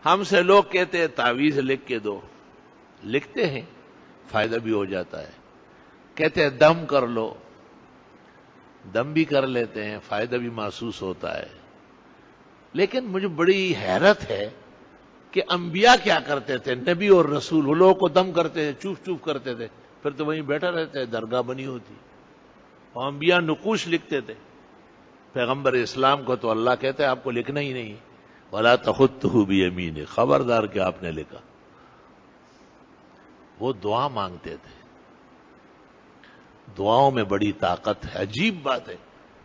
ہم سے لوگ کہتے ہیں تعویذ لکھ کے دو، لکھتے ہیں، فائدہ بھی ہو جاتا ہے. کہتے ہیں دم کر لو، دم بھی کر لیتے ہیں، فائدہ بھی محسوس ہوتا ہے. لیکن مجھے بڑی حیرت ہے کہ انبیاء کیا کرتے تھے، نبی اور رسول، وہ لوگوں کو دم کرتے تھے، چوف چوف کرتے تھے، پھر تو وہیں بیٹھا رہتے، درگاہ بنی ہوتی. اور انبیاء نقوش لکھتے تھے. پیغمبر اسلام کو تو اللہ کہتا ہے آپ کو لکھنا ہی نہیں، وَلَا تَخُطُّهُ بِيَمِينِكَ، خبردار کہ آپ نے لکھا. وہ دعا مانگتے تھے. دعاؤں میں بڑی طاقت ہے. عجیب بات ہے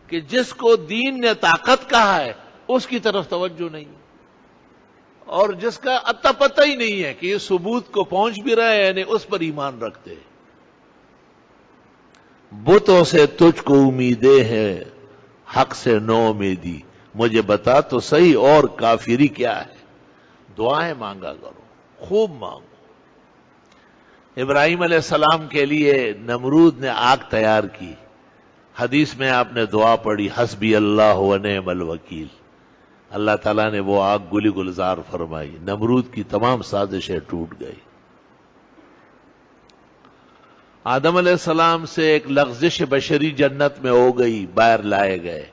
کہ جس کو دین نے طاقت کہا ہے اس کی طرف توجہ نہیں، اور جس کا اتا پتہ ہی نہیں ہے کہ یہ ثبوت کو پہنچ بھی رہا ہے یعنی اس پر ایمان رکھتے ہیں. بتوں سے تجھ کو امیدیں ہیں، حق سے نو امیدی، مجھے بتا تو صحیح اور کافری کیا ہے. دعائیں مانگا کرو، خوب مانگو. ابراہیم علیہ السلام کے لیے نمرود نے آگ تیار کی. حدیث میں آپ نے دعا پڑھی، حسبی اللہ و نعم الوکیل. اللہ تعالیٰ نے وہ آگ گلی گلزار فرمائی، نمرود کی تمام سازشیں ٹوٹ گئی. آدم علیہ السلام سے ایک لغزش بشری جنت میں ہو گئی، باہر لائے گئے.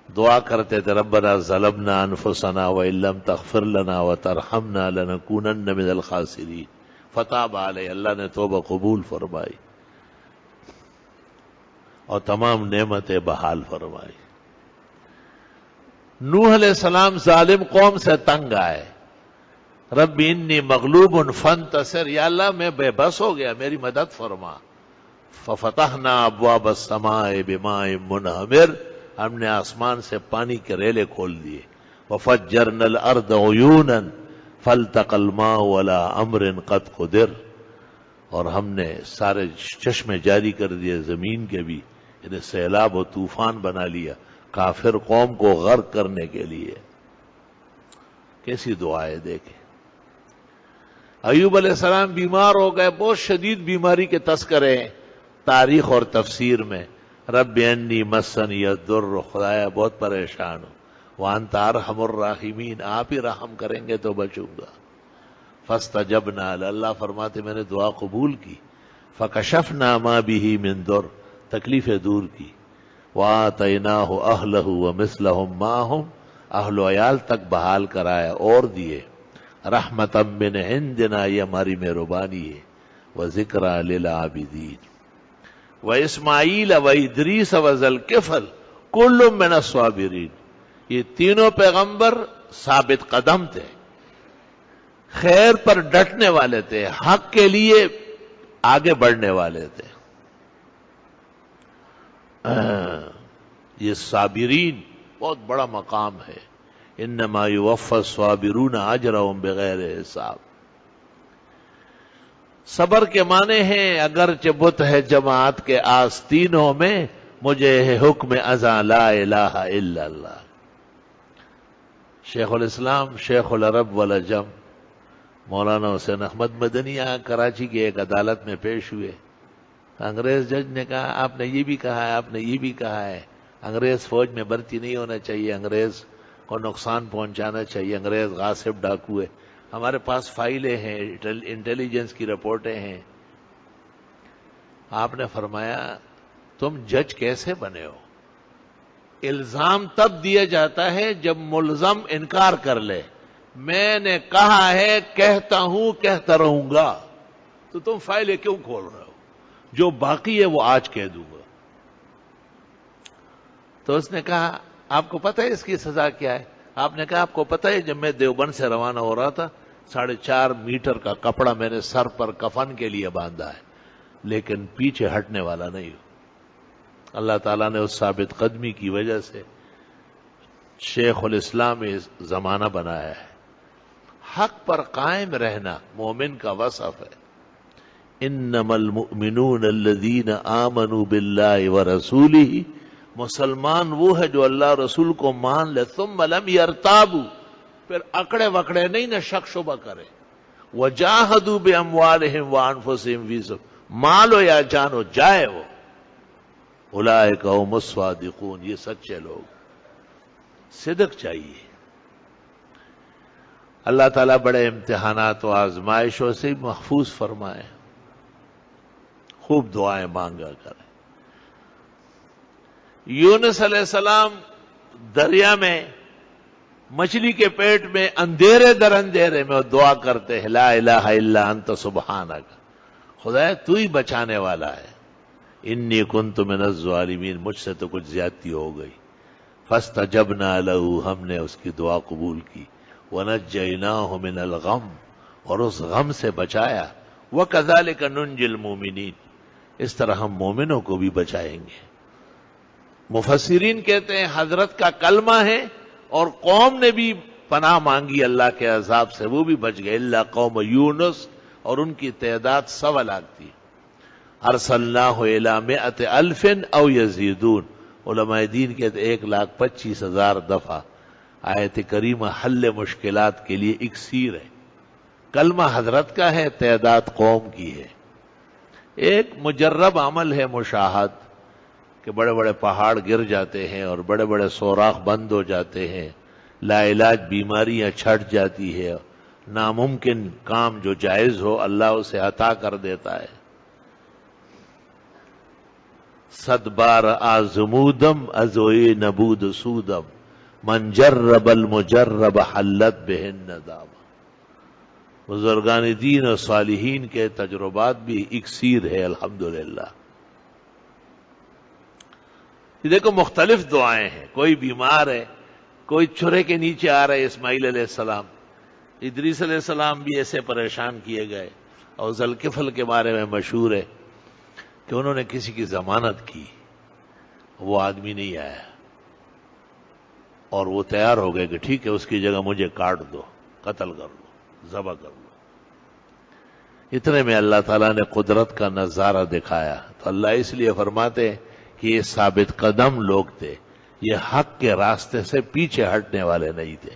دعا کرتے تھے ربنا ظلمنا انفسنا وان لم تغفر لنا وترحمنا لنکونن من الخاسرین. فتاب علیہ، اللہ نے توبہ قبول فرمائی اور تمام نعمتیں بحال فرمائی. نوح علیہ السلام ظالم قوم سے تنگ آئے، رب انی مغلوب فانتصر، یا اللہ میں بے بس ہو گیا، میری مدد فرما. ففتحنا ابواب السماء بماء منہمر، ہم نے آسمان سے پانی کے ریلے کھول دیے. وفجرنا الارض عیونا فالتقى الماء على امر قد قدر، اور ہم نے سارے چشمے جاری کر دیے زمین کے بھی، انہیں سیلاب و طوفان بنا لیا کافر قوم کو غرق کرنے کے لیے. کیسی دعائیں دیکھیں. ایوب علیہ السلام بیمار ہو گئے، بہت شدید بیماری کے تذکرے ہیں تاریخ اور تفسیر میں. رب انی مسنی الضر، خدایا بہت پریشان ہوں، وانت ارحم الراحمین، آپ ہی رحم کریں گے تو بچوں گا. فاستجبنا، اللہ فرماتے میں نے دعا قبول کی. فکشفنا ما به من ضر، تکلیفیں دور کی. وآتیناہ اہلہ ومثلہم معہم، اہل و عیال تک بحال کرایا اور دیے. رحمتا من عندنا، یہ ہماری مہربانی ہے. وذکریٰ للعابدین. واسماعیل وادریس وذوالکفل کل من الصابرین، یہ تینوں پیغمبر ثابت قدم تھے، خیر پر ڈٹنے والے تھے، حق کے لیے آگے بڑھنے والے تھے. یہ صابرین بہت بڑا مقام ہے. انما یوفی الصابرون اجرهم بغیر حساب. صبر کے معنی ہیں اگرچہ بت ہے جماعت کے آستینوں میں، مجھے ہے حکم ازاں لا الہ الا اللہ. شیخ الاسلام شیخ العرب والعجم مولانا حسین احمد مدنی یہاں کراچی کی ایک عدالت میں پیش ہوئے. انگریز جج نے کہا آپ نے یہ بھی کہا ہے، آپ نے یہ بھی کہا ہے، انگریز فوج میں بھرتی نہیں ہونا چاہیے، انگریز کو نقصان پہنچانا چاہیے، انگریز غاصب ڈاکو ہے. ہمارے پاس فائلیں ہیں، انٹیلیجنس کی رپورٹیں ہیں. آپ نے فرمایا تم جج کیسے بنے ہو؟ الزام تب دیا جاتا ہے جب ملزم انکار کر لے. میں نے کہا ہے، کہتا ہوں، کہتا رہوں گا، تو تم فائلیں کیوں کھول رہے ہو؟ جو باقی ہے وہ آج کہہ دوں گا. تو اس نے کہا آپ کو پتہ ہے اس کی سزا کیا ہے؟ آپ نے کہا آپ کو پتہ ہے جب میں دیوبند سے روانہ ہو رہا تھا 4.5 میٹر کا کپڑا میں نے سر پر کفن کے لیے باندھا ہے، لیکن پیچھے ہٹنے والا نہیں ہوں. اللہ تعالیٰ نے اس ثابت قدمی کی وجہ سے شیخ الاسلام زمانہ بنایا ہے. حق پر قائم رہنا مومن کا وصف ہے. انما المؤمنون الذین آمنوا باللہ ورسولہ، مسلمان وہ ہے جو اللہ رسول کو مان لے، ثم لم یرتابوا، پھر اکڑے وکڑے نہیں، نہ شک شبہ کرے. وجاہدوا باموالہم وانفسہم فی سبیل، مال ہو یا جان ہو جائے وہ، اولئک هم الصادقون، یہ سچے لوگ. صدق چاہیے. اللہ تعالیٰ بڑے امتحانات و آزمائشوں سے محفوظ فرمائے. خوب دعائیں مانگا کریں. یونس علیہ السلام دریا میں مچھلی کے پیٹ میں اندھیرے در اندھیرے میں دعا کرتے ہیں لا الہ الا انت سبحانک، خدا تو ہی بچانے والا ہے. انی کنت من الظالمین، مجھ سے تو کچھ زیادتی ہو گئی. فاستجبنا لہ، ہم نے اس کی دعا قبول کی. ونجیناہ من الغم، اور اس غم سے بچایا. وکذالک ننجی المؤمنین، اس طرح ہم مومنوں کو بھی بچائیں گے. مفسرین کہتے ہیں حضرت کا کلمہ ہے اور قوم نے بھی پناہ مانگی اللہ کے عذاب سے، وہ بھی بچ گئے. الا قوم یونس، اور ان کی تعداد 100 لاکھ تھی. ارسلناہ الی 100,000 او یزیدون، علماء دین کہتے 1,25,000 دفعہ. آیت کریمہ حل مشکلات کے لیے اکسیر ہے. کلمہ حضرت کا ہے، تعداد قوم کی ہے. ایک مجرب عمل ہے مشاہد، کہ بڑے بڑے پہاڑ گر جاتے ہیں اور بڑے بڑے سوراخ بند ہو جاتے ہیں، لا علاج بیماریاں چھٹ جاتی ہے، ناممکن کام جو جائز ہو اللہ اسے عطا کر دیتا ہے. 100 بار آزمودم ازوئے نبود سودم، من جرب المجرب حلت بہ الندامہ. بزرگان دین اور صالحین کے تجربات بھی اکسیر ہے الحمدللہ. یہ دیکھو مختلف دعائیں ہیں. کوئی بیمار ہے، کوئی چھرے کے نیچے آ رہے اسماعیل علیہ السلام. ادریس علیہ السلام بھی ایسے پریشان کیے گئے. اور ذوالکفل کے بارے میں مشہور ہے کہ انہوں نے کسی کی ضمانت کی، وہ آدمی نہیں آیا، اور وہ تیار ہو گئے کہ ٹھیک ہے اس کی جگہ مجھے کاٹ دو، قتل کر لو، ذبح کر لو. اتنے میں اللہ تعالیٰ نے قدرت کا نظارہ دکھایا. تو اللہ اس لیے فرماتے ہیں کہ یہ ثابت قدم لوگ تھے، یہ حق کے راستے سے پیچھے ہٹنے والے نہیں تھے.